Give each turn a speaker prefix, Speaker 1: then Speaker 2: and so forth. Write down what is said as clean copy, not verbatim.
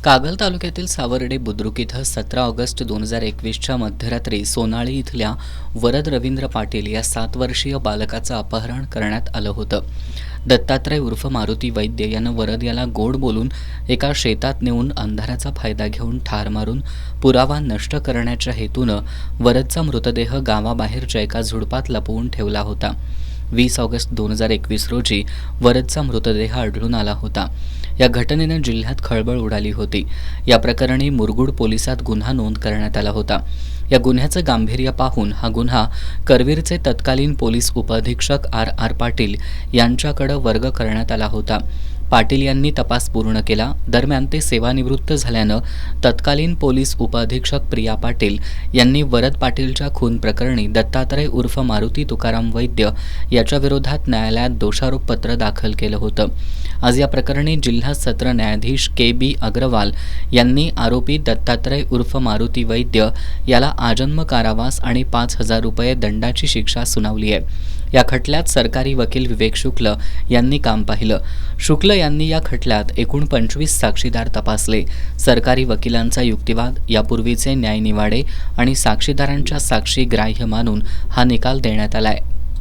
Speaker 1: कागल तालुक्यातील सावर्डे बुद्रुक इथं 17 ऑगस्ट 2021च्या मध्यरात्री सोनाळी इथल्या वरद रवींद्र पाटील या 7 वर्षीय बालकाचं अपहरण करण्यात आलं होतं. दत्तात्रय उर्फ मारुती वैद्य यानं वरद याला गोड बोलून एका शेतात नेऊन अंधाराचा फायदा घेऊन ठार मारून पुरावा नष्ट करण्याच्या हेतूनं वरदचा मृतदेह गावाबाहेरच्या एका झुडपात लपवून ठेवला होता. 20 ऑगस्ट 2021 रोजी वरदचा मृतदेह आढळून आला होता. या घटनेनं जिल्ह्यात खळबळ उडाली होती. या प्रकरणी मुरगुड पोलिसात गुन्हा नोंद करण्यात आला होता. या गुन्ह्याचं गांभीर्य पाहून हा गुन्हा करवीरचे तत्कालीन पोलीस उपअधीक्षक आर पाटील यांच्याकडे वर्ग करण्यात आला होता. पाटील यांनी तपास पूर्ण केला. दरम्यान ते सेवानिवृत्त झाल्यानं तत्कालीन पोलीस उपअधीक्षक प्रिया पाटील यांनी वरद पाटीलच्या खून प्रकरणी दत्तात्रय उर्फ मारुती तुकाराम वैद्य याच्या विरोधात न्यायालयात दोषारोपपत्र दाखल केलं होतं. आज या प्रकरणी जिल्हा सत्र न्यायाधीश के.बी. अग्रवाल यांनी आरोपी दत्तात्रय उर्फ मारुती वैद्य याला आजन्म कारावास आणि 5,000 रुपये दंडाची शिक्षा सुनावली आहे. या खटल्यात सरकारी वकील विवेक शुक्ल यांनी काम पाहिलं. शुक्ल यांनी या खटल्यात एकूण 25 साक्षीदार तपासले. सरकारी वकिलांचा युक्तिवाद, यापूर्वीचे न्यायनिवाडे आणि साक्षीदारांच्या साक्षी ग्राह्य मानून हा निकाल देण्यात आलाय.